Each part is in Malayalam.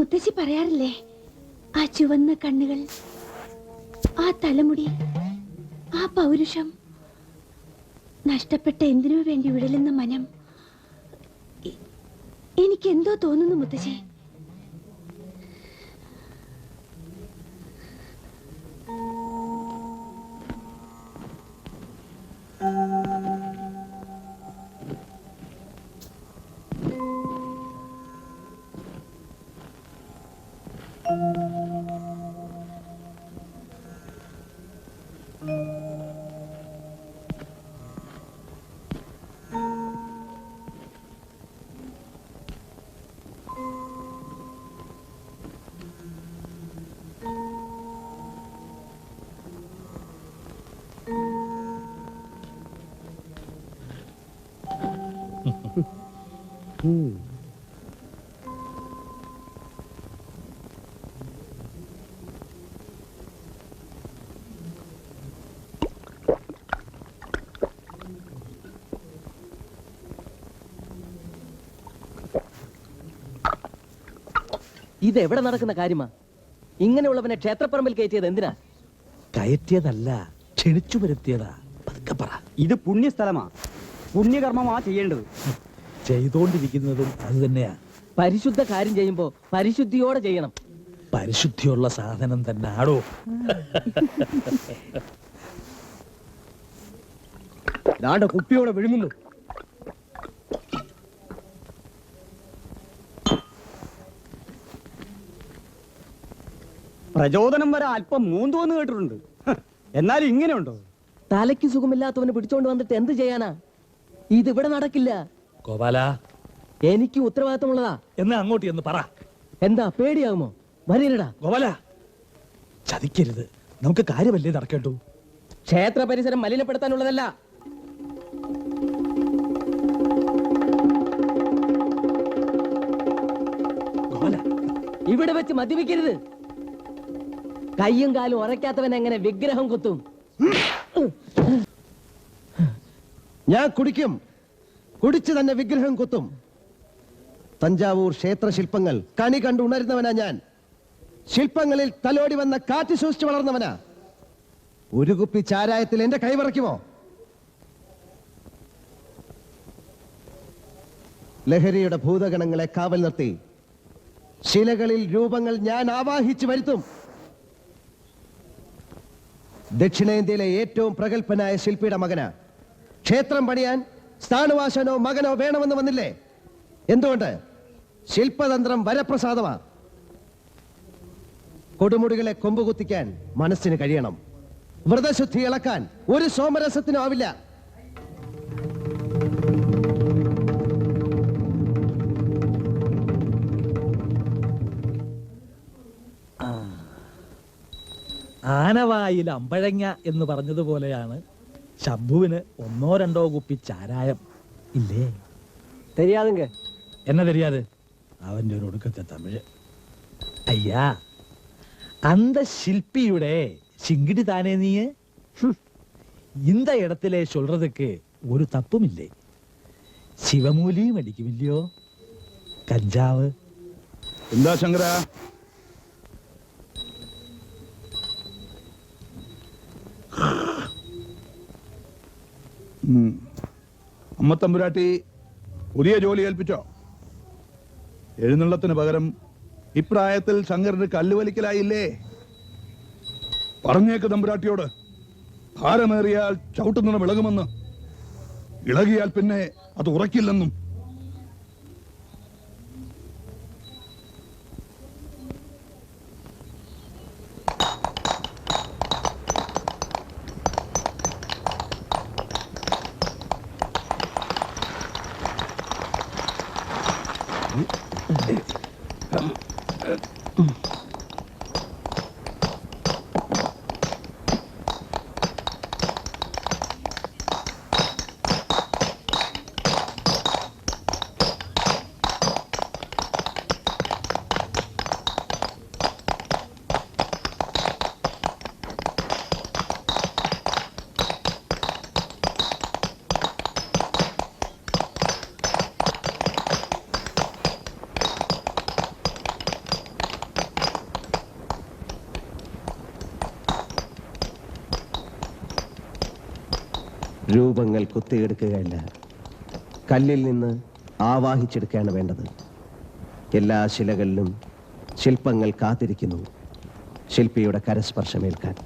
മുത്തശ്ശി പറയാറില്ലേ, ആ ചുവന്ന കണ്ണുകൾ, ആ തലമുടി, ആ പൗരുഷം, നഷ്ടപ്പെട്ട എന്തിനു വേണ്ടി ഉഴലുന്ന മനം. എനിക്കെന്തോ തോന്നുന്നു മുത്തശ്ശി. ഇത് എവിടെ നടക്കുന്ന കാര്യമാ? ഇങ്ങനെയുള്ളവനെ ക്ഷേത്രപ്പറമ്പിൽ കയറ്റിയത് എന്തിനാ? കയറ്റിയതല്ല, ക്ഷണിച്ചു വരുത്തിയതാ. പതുക്കെ പറ. ഇത് പുണ്യസ്ഥലമാ, പുണ്യകർമ്മമാ ചെയ്യേണ്ടത്. ചെയ്തോണ്ടിരിക്കുന്നതും അത് തന്നെയാ. പരിശുദ്ധ കാര്യം ചെയ്യുമ്പോ പരിശുദ്ധിയോടെ ചെയ്യണം. പരിശുദ്ധിയുള്ള സാധനം തന്നെ ആടോ. കുപ്പിയോടെ വിഴുങ്ങുന്നു. പ്രചോദനം വരെ അല്പം മൂന്തോന്ന് കേട്ടിട്ടുണ്ട്. എന്നാലും ഇങ്ങനെയുണ്ടോ? തലയ്ക്ക് സുഖമില്ലാത്തവന് പിടിച്ചോണ്ട് വന്നിട്ട് എന്ത് ചെയ്യാനാ? ഇതിവിടെ നടക്കില്ല. ഗോപാല, എനിക്ക് ഉത്തരവാദിത്തമുള്ളതാ. എന്നാ അങ്ങോട്ട് എന്ന് പറ. എന്താ പേടിയാകുമോ? വരീരടാ. ഗോപാല, ചതിക്കരുത്. നമുക്ക് കാര്യമല്ലേ നടക്കേണ്ടു. ക്ഷേത്ര പരിസരം മലിനപ്പെടുത്താനുള്ളതല്ല. ഗോപാല, ഇവിടെ വെച്ച് മദ്യപിക്കരുത്. കയ്യും കാലും ഉറയ്ക്കാത്തവൻ എങ്ങനെ വിഗ്രഹം കുത്തും? ഞാൻ കുടിക്കും, കുടിച്ചു തന്നെ വിഗ്രഹം കുത്തും. തഞ്ചാവൂർ ക്ഷേത്ര ശില്പങ്ങൾ കണി കണ്ടു ഉണരുന്നവനാ ഞാൻ. ശില്പങ്ങളിൽ തലോടി വന്ന കാറ്റ് സൂക്ഷിച്ചു വളർന്നവനാ. ഒരു കുപ്പി ചാരായത്തിൽ എന്റെ കൈവറയ്ക്കുമോ? ലഹരിയുടെ ഭൂതഗണങ്ങളെ കാവൽ നിർത്തി ശിലകളിൽ രൂപങ്ങൾ ഞാൻ ആവാഹിച്ചു വരുത്തും. ദക്ഷിണേന്ത്യയിലെ ഏറ്റവും പ്രഗത്ഭനായ ശില്പിയുടെ മകനാ. ക്ഷേത്രം പണിയാൻ സ്ഥാനവാസനോ മകനോ വേണമെന്ന് വന്നില്ലേ? എന്തുകൊണ്ട്? ശില്പതന്ത്രം വരപ്രസാദമാ. കൊടുമുടികളെ കൊമ്പുകുത്തിക്കാൻ മനസ്സിന് കഴിയണം. വ്രതശുദ്ധി ഇളക്കാൻ ഒരു സോമരസത്തിനും ആവില്ല. ആനവായിൽ അമ്പഴങ്ങ എന്ന് പറഞ്ഞതുപോലെയാണ് ശംഭുവിന് ഒന്നോ രണ്ടോ കുപ്പി ചാരായം. ഇല്ലേ? தெரியாதுங்க. എന്നെ தெரியாது? അവന്റെ ഒരു ഒടുക്കത്തെ തമിഴ്. അയ്യാ, அந்த ശില്പിയുടെ சிங்கிடி தானே நீ? இந்த இடத்திலே சொல்றதுக்கு ஒரு தப்பும் இல்லை. ശിവമൂലിയും അടിക്കുമില്ലയോ? കഞ്ചാവ്. എന്താ ശങ്കര? അമ്മ തമ്പുരാട്ടി പുതിയ ജോലി ഏൽപ്പിച്ചോ? എഴുന്നള്ളത്തിന് പകരം ഇപ്രായത്തിൽ ശങ്കരന് കല്ലുവലിക്കലായില്ലേ? പറഞ്ഞേക്ക് തമ്പുരാട്ടിയോട്, ഭാരമേറിയാൽ ചവിട്ടുനിന്ന് വിളകുമെന്ന്, ഇളകിയാൽ പിന്നെ അത് ഉറക്കില്ലെന്നും. രൂപങ്ങൾ കുത്തിയെടുക്കുകയല്ല, കല്ലിൽ നിന്ന് ആവാഹിച്ചെടുക്കുകയാണ് വേണ്ടത്. എല്ലാ ശിലകളിലും ശില്പങ്ങൾ കാത്തിരിക്കുന്നു ശില്പിയുടെ കരസ്പർശമേൽക്കാൻ.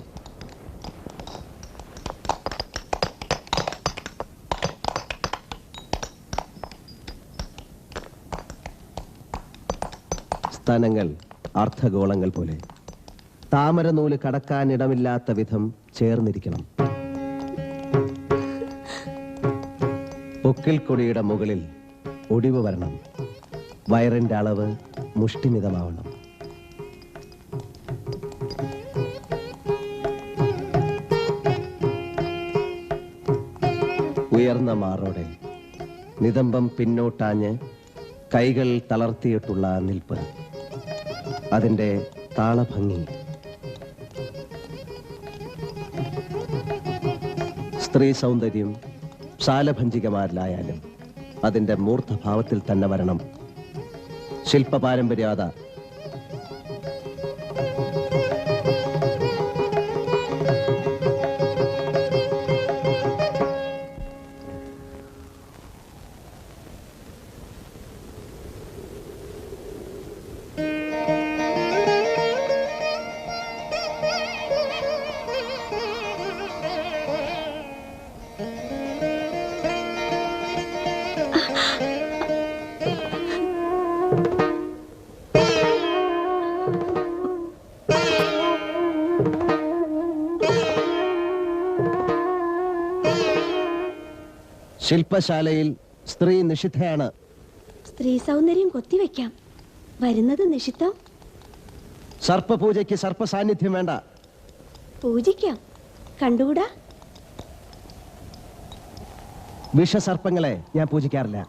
സ്തനങ്ങൾ അർദ്ധഗോളങ്ങൾ പോലെ താമരനൂല് കടക്കാനിടമില്ലാത്ത വിധം ചേർന്നിരിക്കണം. പൊക്കിൽ കൊടിയുടെ മുകളിൽ ഒടിവ് വരണം. വയറിന്റെ അളവ് മുഷ്ടിമിതമാവണം. ഉയർന്ന മാറോടെ നിതംബം പിന്നോട്ടാഞ്ഞ് കൈകൾ തളർത്തിയിട്ടുള്ള നിൽപ്പ്, അതിന്റെ താളഭംഗി. സ്ത്രീ സൗന്ദര്യം ശാലഭഞ്ജികമാരിലായാലും അതിന്റെ മൂർത്തഭാവത്തിൽ തന്നെ വരണം. ശില്പ പാരമ്പര്യാത ശില്പശാലയിൽ സ്ത്രീ നിഷിദ്ധയാണ്. സ്ത്രീ സൗന്ദര്യം കൊത്തിവെക്കാം, വരുന്നത് നിഷിദ്ധം. സർപ്പപൂജയ്ക്ക് സർപ്പസാന്നിധ്യം വേണ്ട. പൂജിക്കാം, കണ്ടുകൂടാ. വിഷസർപ്പങ്ങളെ ഞാൻ പൂജിക്കാറില്ല.